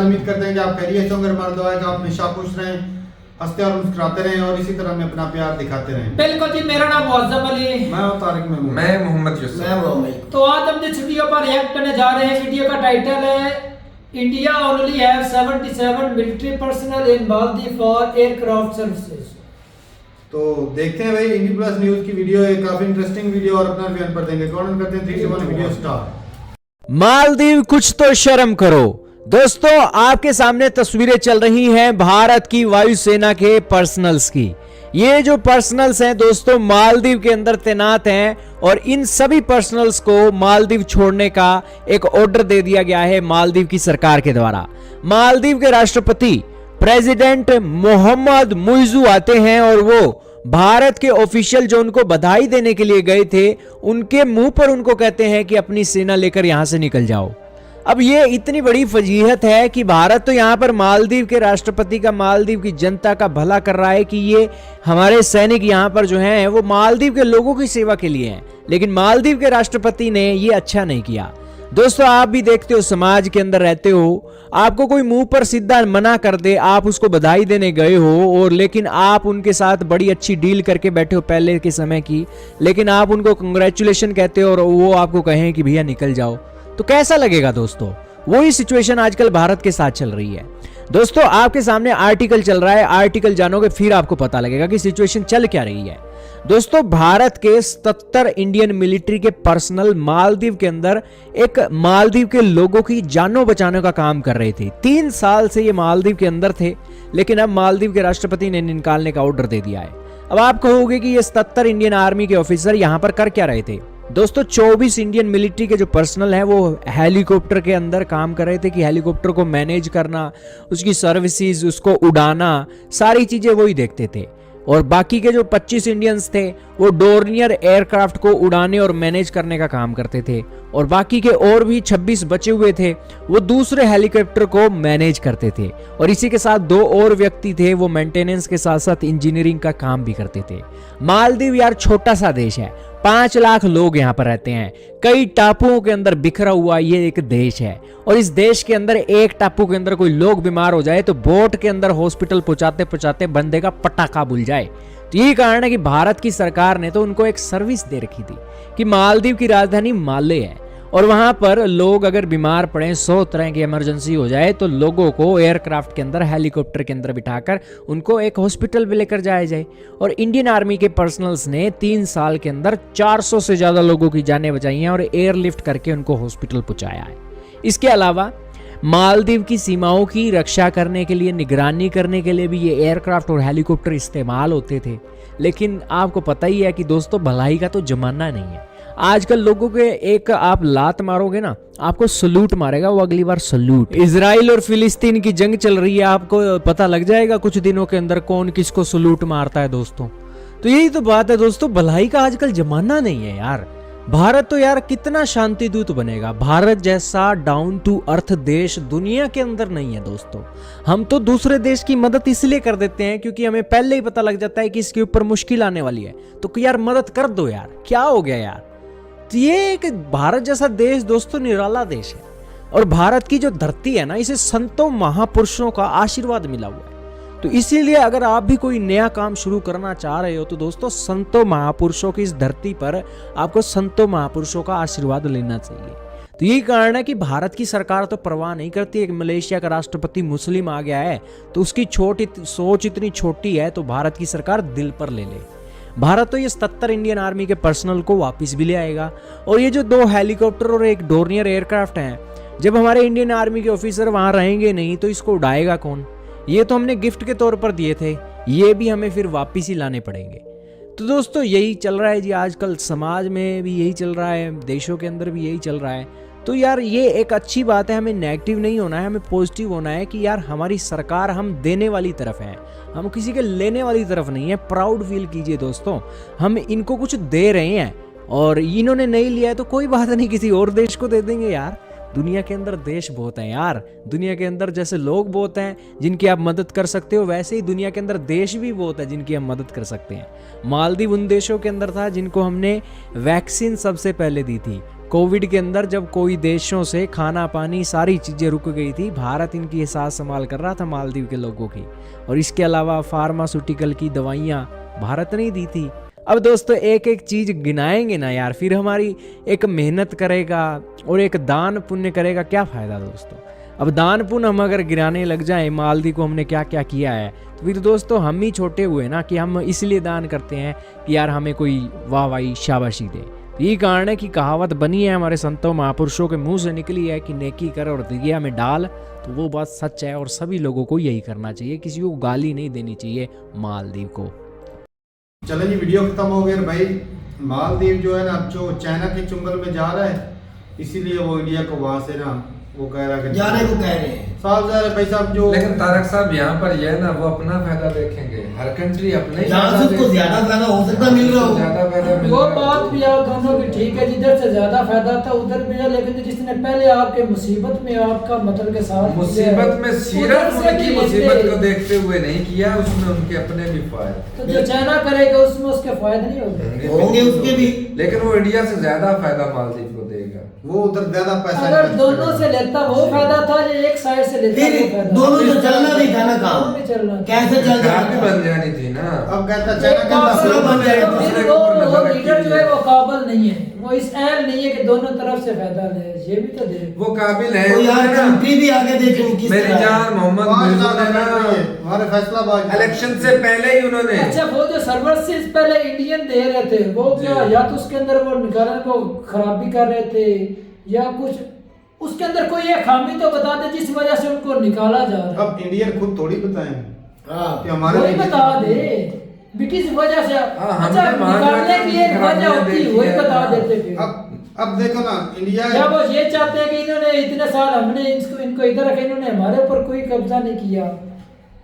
उम्मीद करते हैं कि आप खैरियत से होंगे। हमारा दुआ है कि आप हमेशा खुश रहें, हंसते और मुस्कुराते रहें और इसी तरह हमें अपना प्यार दिखाते रहें। बिल्कुल जी, मेरा नाम मुअज्जम अली, मैं हूं तारिक महमूद, मैं मोहम्मद यूसुफ। तो आज हम जिस वीडियो पर रिएक्ट करने जा रहे हैं, वीडियो का टाइटल है India only have 77 military personal in Maldives for aircraft services. तो देखते हैं भाई इंडी प्लस न्यूज की वीडियो है, काफी इंटरेस्टिंग वीडियो और अपना रिव्यू पर देंगे। कौन करते हैं 3 2 1 वीडियो स्टार्ट। मालदीव कुछ तो शर्म करो। दोस्तों आपके सामने तस्वीरें चल रही हैं भारत की वायुसेना के पर्सनल्स की। ये जो पर्सनल्स हैं दोस्तों मालदीव के अंदर तैनात हैं और इन सभी पर्सनल्स को मालदीव छोड़ने का एक ऑर्डर दे दिया गया है मालदीव की सरकार के द्वारा। मालदीव के राष्ट्रपति प्रेसिडेंट मोहम्मद मुइज़ू आते हैं और वो भारत के ऑफिशियल जो उनको बधाई देने के लिए गए थे उनके मुंह पर उनको कहते हैं कि अपनी सेना लेकर यहां से निकल जाओ। अब ये इतनी बड़ी फजीहत है कि भारत तो यहां पर मालदीव के राष्ट्रपति का, मालदीव की जनता का भला कर रहा है कि ये हमारे सैनिक यहां पर जो हैं वो मालदीव के लोगों की सेवा के लिए हैं, लेकिन मालदीव के राष्ट्रपति ने ये अच्छा नहीं किया। दोस्तों आप भी देखते हो, समाज के अंदर रहते हो, आपको कोई मुंह पर सीधा मना कर दे, आप उसको बधाई देने गए हो और लेकिन आप उनके साथ बड़ी अच्छी डील करके बैठे हो पहले के समय की, लेकिन आप उनको कंग्रेचुलेशन कहते हो और वो आपको कहें कि भैया निकल जाओ, तो कैसा लगेगा दोस्तों। वही सिचुएशन आजकल भारत के साथ चल रही है। दोस्तों आपके सामने आर्टिकल चल रहा है, आर्टिकल जानोगे फिर आपको पता लगेगा कि सिचुएशन चल क्या रही है। दोस्तों भारत के 77 इंडियन मिलिट्री के पर्सनल मालदीव के अंदर एक मालदीव के लोगों की जानों बचाने का काम कर रहे थे। 3 साल से ये मालदीव के अंदर थे, लेकिन अब मालदीव के राष्ट्रपति ने निकालने का ऑर्डर दे दिया है। अब आप कहोगे कि ये 77 इंडियन आर्मी के ऑफिसर यहां पर कर क्या रहे थे। दोस्तों 24 इंडियन मिलिट्री के जो पर्सनल हैं वो हेलीकॉप्टर के अंदर काम कर रहे थे कि हेलीकॉप्टर को मैनेज करना, उसकी सर्विसेज, उसको उड़ाना, सारी चीजें वही देखते थे। और बाकी के जो 25 इंडियंस थे वो डोर्नियर एयरक्राफ्ट को उड़ाने और मैनेज करने का काम करते थे और बाकी के और भी 26 बचे हुए थे वो दूसरे हेलीकॉप्टर को मैनेज करते थे और इसी के साथ 2 और व्यक्ति थे वो मेंटेनेंस के साथ साथ इंजीनियरिंग का काम भी करते थे। मालदीव यार छोटा सा देश है, 5 लाख लोग यहाँ पर रहते हैं, कई टापुओं के अंदर बिखरा हुआ ये एक देश है और इस देश के अंदर एक टापू के अंदर कोई लोग बीमार हो जाए तो बोट के अंदर हॉस्पिटल पहुंचाते पहुंचाते बंदे का पटाखा भूल जाए। तो यही कारण है कि भारत की सरकार ने तो उनको एक सर्विस दे रखी थी कि मालदीव की राजधानी माले है और वहां पर लोग अगर बीमार पड़े, 100 तरह की इमरजेंसी हो जाए तो लोगों को एयरक्राफ्ट के अंदर, हेलीकॉप्टर के अंदर बिठाकर उनको एक हॉस्पिटल भी लेकर जाया जाए। और इंडियन आर्मी के पर्सनल्स ने 3 साल के अंदर 400 से ज्यादा लोगों की जानें बचाई हैं और एयरलिफ्ट करके उनको हॉस्पिटल पहुंचाया है। इसके अलावा मालदीव की सीमाओं की रक्षा करने के लिए, निगरानी करने के लिए भी ये एयरक्राफ्ट और हेलीकॉप्टर इस्तेमाल होते थे। लेकिन आपको पता ही है कि दोस्तों भलाई का तो जमाना नहीं है। आजकल लोगों के एक आप लात मारोगे ना, आपको सलूट मारेगा वो अगली बार सलूट। इजराइल और फिलिस्तीन की जंग चल रही है, आपको पता लग जाएगा कुछ दिनों के अंदर कौन किसको सलूट मारता है दोस्तों। तो यही तो बात है दोस्तों, भलाई का आजकल जमाना नहीं है यार। भारत तो यार कितना शांति दूत बनेगा। भारत जैसा डाउन टू अर्थ देश दुनिया के अंदर नहीं है दोस्तों। हम तो दूसरे देश की मदद इसलिए कर देते हैं क्योंकि हमें पहले ही पता लग जाता है कि इसके ऊपर मुश्किल आने वाली है, तो यार मदद कर दो यार, क्या हो गया यार। तो ये एक भारत जैसा देश दोस्तों निराला देश है और भारत की जो धरती है ना, इसे संतों महापुरुषों का आशीर्वाद मिला हुआ है। तो इसीलिए अगर आप भी कोई नया काम शुरू करना चाह रहे हो तो दोस्तों संतों महापुरुषों की इस धरती पर आपको संतों महापुरुषों का आशीर्वाद लेना चाहिए। तो यही कारण है कि भारत की सरकार तो परवाह नहीं करती। एक मलेशिया का राष्ट्रपति मुस्लिम आ गया है तो उसकी सोच इतनी छोटी है तो भारत की सरकार दिल पर ले ले। भारत तो ये 77 इंडियन आर्मी के पर्सनल को वापस भी ले आएगा और ये जो 2 हेलीकॉप्टर और एक डोर्नियर एयरक्राफ्ट हैं, जब हमारे इंडियन आर्मी के ऑफिसर वहां रहेंगे नहीं तो इसको उड़ाएगा कौन। ये तो हमने गिफ्ट के तौर पर दिए थे, ये भी हमें फिर वापस ही लाने पड़ेंगे। तो दोस्तों यही चल रहा है जी, आजकल समाज में भी यही चल रहा है, देशों के अंदर भी यही चल रहा है। तो यार ये एक अच्छी बात है, हमें नेगेटिव नहीं होना है, हमें पॉजिटिव होना है कि यार हमारी सरकार हम देने वाली तरफ है, हम किसी के लेने वाली तरफ नहीं है। प्राउड फील कीजिए दोस्तों, हम इनको कुछ दे रहे हैं और इन्होंने नहीं लिया है तो कोई बात नहीं, किसी और देश को दे देंगे यार। दुनिया के अंदर देश बहुत हैं यार, दुनिया के अंदर जैसे लोग बहुत हैं जिनकी आप मदद कर सकते हो, वैसे ही दुनिया के अंदर देश भी बहुत है जिनकी हम मदद कर सकते हैं। मालदीव उन देशों के अंदर था जिनको हमने वैक्सीन सबसे पहले दी थी, कोविड के अंदर जब कोई देशों से खाना पानी सारी चीज़ें रुक गई थी, भारत इनकी साथ संभाल कर रहा था मालदीव के लोगों की, और इसके अलावा फार्मास्यूटिकल की दवाइयाँ भारत ने दी थी। अब दोस्तों एक एक चीज़ गिनाएंगे ना यार, फिर हमारी एक मेहनत करेगा और एक दान पुण्य करेगा, क्या फ़ायदा दोस्तों। अब दान पुण्य हम अगर गिराने लग जाएं मालदीव को हमने क्या क्या किया है, तो फिर दोस्तों हम ही छोटे हुए ना कि हम इसलिए दान करते हैं कि यार हमें कोई वाह वाही शाबाशी दे। यही कारण है कि कहावत बनी है हमारे संतों महापुरुषों के मुंह से निकली है कि नेकी कर और दिया में डाल, तो वो बात सच है और सभी लोगों को यही करना चाहिए, किसी को गाली नहीं देनी चाहिए मालदीव को। चलो जी, वीडियो खत्म हो गया भाई। मालदीव जो है ना, अब जो चाइना के चुंगल में जा रहा है, इसीलिए वो इंडिया को वहां से ना वो कह रहा है कि जाने को कह रहे हैं। साफ ज़ाहिर है भाई साहब जो, लेकिन तारक साहब यहाँ पर ये ना वो अपना फायदा देखेंगे, हर कंट्री अपने ही जहाँ से उसको ज्यादा फायदा हो सकता मिल रहा हो, ज्यादा फायदा मिल वो रहा है। बात भी आप दोनों की ठीक है, जिधर से ज्यादा फायदा था उधर भी है, लेकिन जिसने पहले आपके मुसीबत में आपका मतलब के साथ मुसीबत में सिर्फ उधर से उनकी भी मुसीबत लेते। को देखते हुए नहीं किया, उसमें उनके अपने भी फायदे तो जो चाइना करेगा उसमें उसके फायदे नहीं होंगे। होंगे उसके भी। लेकिन वो इंडिया से ज्यादा फायदा मालदीव को देगा। वो उधर ज्यादा पैसा अगर invest दोनों करेगा। से लेता वो फायदा था, जो एक साइड से लेता फिर वो फायदा। दोनों से चलना नहीं था ना काम, दोनों में चलना था। कैसे चल खराब भी जाता बन जानी थी ना। अब कहता चाइना के काबिल अंदर बन जाएगा, तो दूसरे फिर के ऊपर वो नजर लीडर रखी जो है हुई वो काबिल नहीं है, वो इस अहल नहीं है कि दोनों तरफ से फायदा ले, ये भी तो दे। वो काबिल है तो यार ना। कंट्री भी आगे देखें किस मेरी तरह है। जान मोहम्मद 5 मिर्जा लाख ने ना कंट्री है हमारे फैसलाबाद इलेक्शन से पहले ही उन्होंने अच्छा, वो जो सर्वर से पहले इंडियन दे रहे थे वो क्या, या तो उसके अंदर वो निकालने को खराबी कर रहे थे या कुछ उसके अंदर कोई एक खामी तो बता दे जिस वजह से उनको निकाला जा रहा है। अब इंडियन खुद थोड़ी बताएंगे हाँ। कि हमारे वही लिए बता दे भी किस वजह से। हमने अच्छा, महात्मा निकालने की एक वजह गांधी होती देखी वही है। बता देते फिर। अब देखो ना, इंडिया या वो ये चाहते हैं कि इन्होंने इतने साल हमने इनको इधर रखे, इन्होंने हमारे ऊपर कोई कब्जा नहीं किया,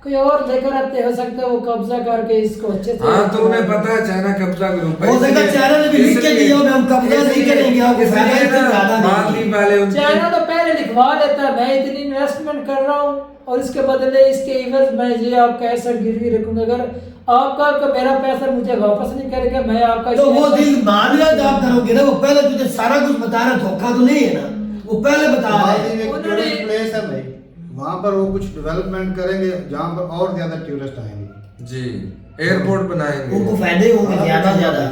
कोई और लेकर आते, हो सकता है वो कब्जा करके इसको अच्छे से। हाँ, तो उन्हें पता है चाइना कब्जा ग्रुप है। हो सकता है चाइना ने भी लिख के दिया हो, हम कब्जा नहीं करेंगे, आपको फायदा इसलिए इससे ना ज्यादा नहीं। मालदीव वाले उनके चाइना तो पहले लिखवा लेता है मैं इतनी इन्वेस्टमेंट कर रहा हूँ और इसके बदले इसके इवज मैं ये आपका ऐसा गिरवी रखूंगा, अगर आपका का मेरा पैसा मुझे वापस नहीं करेगा मैं आपका। तो वो दिल मान लिया तो आप करोगे ना, वो पहले तुझे सारा कुछ बता रहा, धोखा तो नहीं है ना, वो पहले बता रहा है। मालदीव एक उन्होंने- टूरिस्ट प्लेस है भाई, वहाँ पर वो कुछ डेवलपमेंट करेंगे जहाँ पर और ज्यादा टूरिस्ट आएंगे जी एयरपोर्ट बनाएंगे। उनको फायदे होंगे ज्यादा ज्यादा।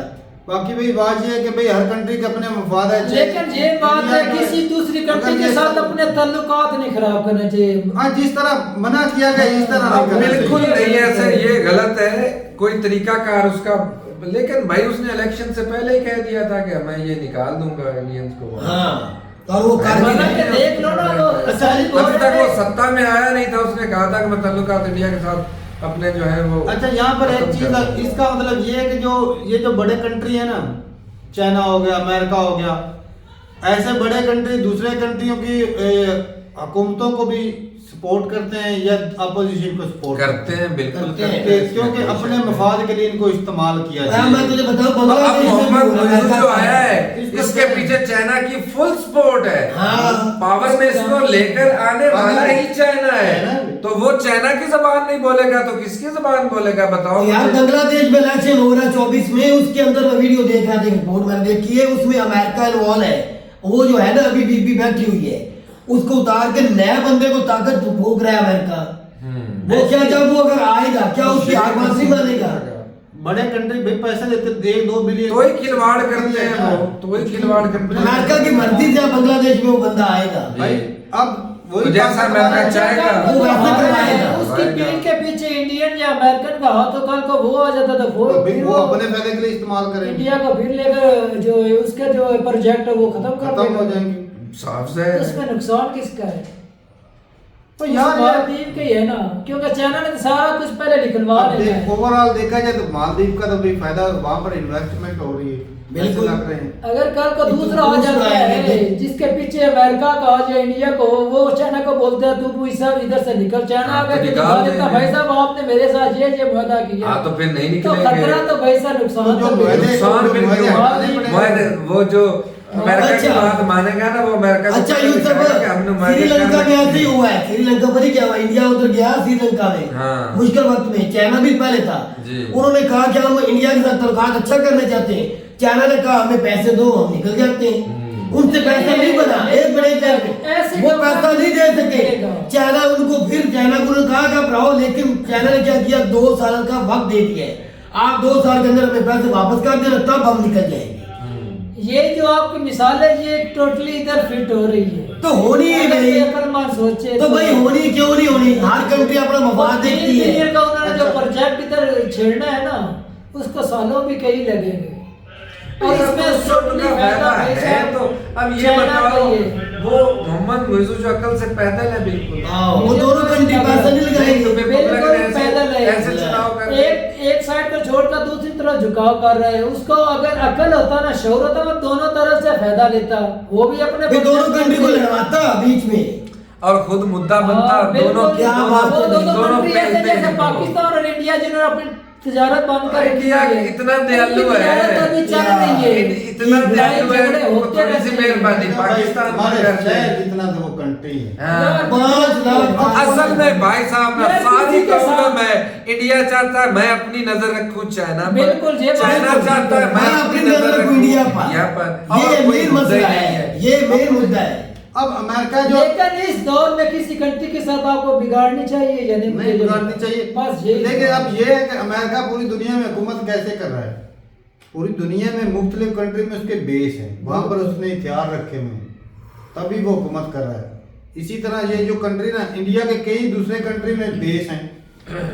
बाकी भाई बात ये है कि भाई हर कंट्री के अपने मफाद है। लेकिन ये बात है किसी दूसरी कंट्री के साथ अपने ताल्लुकात नहीं खराब करने चाहिए। हाँ, जिस तरह मना किया गया इस तरह नहीं करना बिल्कुल चाहिए। नहीं है सर, ये गलत है, कोई तरीकाकार उसका। लेकिन भाई उसने इलेक्शन से पहले ही कह दिया था कि मैं ये निकाल दूंगा इंडियंस को। हाँ, और वो कर भी मतलब नहीं। कि देख लो ना वो अच्छा, सारी अभी तक वो बातें- सत्ता में आया नहीं था, उसने कहा था कि मैं ताल्लुकात इंडिया के साथ अपने जो है वो। अच्छा, यहाँ पर एक खत्म चीज कर दूं। इसका मतलब ये है कि जो ये जो बड़े कंट्री है ना, चाइना हो गया, अमेरिका हो गया, ऐसे बड़े कंट्री दूसरे कंट्रियों की हुकूमतों को भी सपोर्ट करते हैं या अपोजिशन को सपोर्ट करते हैं, बिल्कुल करते करते हैं। हैं, क्योंकि अपने मफाद के लिए इनको इस्तेमाल किया हाँ, जाए। मैं तुझे बताऊं अब बांग्लादेश में भी मोहम्मद हो रहा मुइज़ जो आया है इसको इसके पीछे चाइना की फुल सपोर्ट है। हाँ। पावर में इसको लेकर आने वाला ही चाइना है। तो वो चाइना की जबान नहीं बोलेगा तो किसकी जबान बोलेगा बताओ यार मुझे। बांग्लादेश में इलेक्शन हो रहा है 24 में, उसके अंदर मैं वीडियो देख रहा था, रिपोर्ट मैंने देखी है, उसमें अमेरिका इन्वॉल्व है। वो जो है ना अभी बीबी बैठी हुई है, उसको उतार के नए बंदे को ताकत फूक रहा है अमेरिका। वो क्या, जब वो अगर आएगा क्या उसकी आगवासी मानेगा? बड़े कंट्री भाई पैसा देते 1-2 बिलियन तो ही खिलवाड़ करते हैं वो, तो ही खिलवाड़ करते हैं। अमेरिका की मर्जी से बांग्लादेश में वो बंदा आएगा। भाई अब तो वही जैसा अमेरिका चाहेगा वो वैसे करवाएगा। उसकी पीठ के पीछे इंडियन या अमेरिकन का हाथ, तो कल को वो आ जाता था वो भाई फिर वो अपने फायदे के लिए इस्तेमाल करेंगे, इंडिया को फिर लेकर जो उसका जो प्रोजेक्ट है वो खत्म कर खत्म हो देगा। जाएंगे। साफ से तो उसमें नुकसान किसका है? तो यार मालदीव के ही है ना, क्योंकि चाइना ने तो सारा कुछ पहले निकलवा लिया है। ओवरऑल देखा जाए तो मालदीव का तो भी फायदा, वहाँ पर इन्वेस्टमेंट हो रही है, बिल्कुल। पैसे लग रहे हैं। अगर कल को दूसरा आ दूसरा जाता आएगा, है जिसके पीछे अमेरिका का आ जाए इंडिया को, वो चाइना को बोलते हैं तू इधर से निकल, चाइना हाँ, अगर तो दिखा निकाल देता देंगे। भाई साहब आपने मेरे साथ ये मुआदा किया, हाँ, तो फिर नहीं तो निकलेंगे। खतरा तो भाई साहब नुकसान तो जो तो मुआदे- बिल्कुल। नुकसान भी मुआदे क्यों? हटाने पड़ेंगे। वो जो अमेरिका की अच्छा। बात मानेगा ना, वो अमेरिका को अच्छा पता यूसुफ, चलेगा कि हमने मुआदे श्रीलंका करने में ऐसे ही हैं। हुआ है। श्रीलंका पर ही क्या हुआ, इंडिया उधर गया श्रीलंका में हाँ। मुश्किल वक्त में, चाइना भी पहले था। जी। उन्होंने कहा कि हम इंडिया के साथ ताल्लुकात अच्छा करना चाहते हैं, चाइना ने कहा हमें पैसे दो हम निकल जाते हैं। उनसे पैसा नहीं बना, एक बड़े ऐसे वो पैसा नहीं दे सके। देगा। चाइना उनको फिर चाइना को उन्होंने कहा कि भराओ, लेकिन चाइना ने क्या किया, 2 साल का वक्त दे दिया है, आप 2 साल के अंदर हमें पैसे वापस कर देना, तब हम निकल जाएंगे। ये जो आपकी मिसाल है ये टोटली इधर फिट हो रही है। तो होनी ही अगर नहीं, अकलमंद सोचे तो भाई होनी क्यों नहीं होनी, हर कंट्री अपना मफाद देखती है। का उन्होंने जो प्रोजेक्ट इधर छेड़ना है ना, उसको सालों भी कई लगेंगे। और इसमें शुद्ध का फायदा है। तो अब ये बताओ, वो मोहम्मद मुइज़ जो अकल से पैदल है बिल्कुल, वो दोनों कंट्री पैसा नहीं लगाएंगे। बिल्कुल पैदल ऐसे चुनाव है। कर एक साइड को छोड़कर दूसरी तरफ झुकाव कर रहे हैं। उसको अगर अकल होता ना, शऊर होता, वो दोनों तरफ से फायदा लेता, वो भी अपने फिर दोनों कंट्री को लड़वाता बीच में, और खुद मुद्दा बनता। दोनों क्या बात है, दोनों कंट्री ऐसे पेलते जैसे हैं। पाकिस्तान और इंडिया जिन्होंने अपनी तजारत बंद कर रखी इंडिया है। इतना दयालु उनकी है, तजारत अभी चल रही है। इतना दयालु है, झगड़े होते थोड़ी सी रहते हैं। मेहरबानी पाकिस्तान में हमारे करते हैं। शहर जितना तो वो कंट्री है। हाँ। 5 लाख असल में भाई साहब ना यार, सारी किसी के प्रॉब्लम साथ- है, इंडिया चाहता है मैं अपनी नजर रखूं चाइना पर, बिल्कुल, ये चाइना बिल्कुल, चाहता है मैं अपनी नजर रखूं इंडिया इंडिया पर। पर। ये और कोई मेन मुद्दा ही मसला नहीं है, ये मेन मुद्दा है। अब अमेरिका जो लेकिन इस दौर में किसी कंट्री के साथ आपको बिगाड़नी चाहिए या नहीं नहीं बिगाड़नी चाहिए, बस यही। लेकिन अब ये है कि अमेरिका पूरी दुनिया में हुकूमत कैसे कर रहा है। पूरी दुनिया में मुख्तलिफ कंट्री में उसके बेस हैं, वहां पर उसने हथियार रखे हुए हैं, तभी वो हुकूमत कर रहा है। इसी तरह ये जो कंट्री ना, इंडिया के कई दूसरे कंट्री में बेस हैं,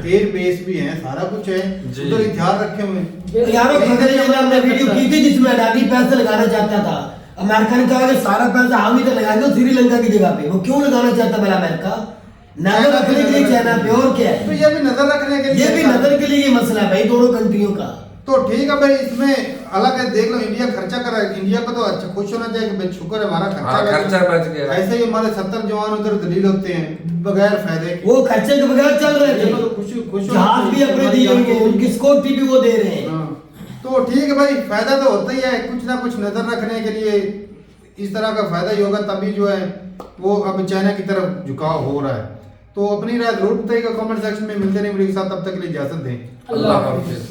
एयर बेस भी हैं, सारा कुछ है, जी। उधर हथियार रखे हुए हैं। यारों खगड़े जी ने हमने वीडियो की थी जिसमें अडानी पैसे लगाना चाहता था। अमेरिका ने कहा कि सारा पैसा हम ही तो लगाएंगे श्रीलंका की जगह पे। वो क्यों लगाना चाहता पहला अमेरिका? नजर रखने के लिए चाइना पे, और क्या तो है? ये भी नजर रखने के लिए ये भी नजर के लिए ये मसला है भाई दोनों कंट्रियों का। तो ठीक है भाई, इसमें अलग है, देख लो इंडिया खर्चा कर रहा है, इंडिया को तो अच्छा खुश होना चाहिए कि भाई शुक्र है हमारा हाँ, खर्चा बच गया। ऐसे ही हमारे 70 जवान उधर दलील होते हैं बगैर फायदे के। वो खर्चे के बगैर चल रहे ये थे, लोग खुश जहाज भी अपने दिए हुए हैं, उनकी सिक्योरिटी भी वो दे रहे हैं। हाँ, तो ठीक है भाई, फायदा तो होता ही है, कुछ ना कुछ नजर रखने के लिए इस तरह का फायदा ही होगा, तभी जो है वो अब चाइना की तरफ झुकाव हो रहा है। तो अपनी राय जरूर बताइएगा कमेंट सेक्शन में। मिलते नहीं वीडियो के साथ, तब तक के लिए इजाजत दें। अल्लाह हाफिज़।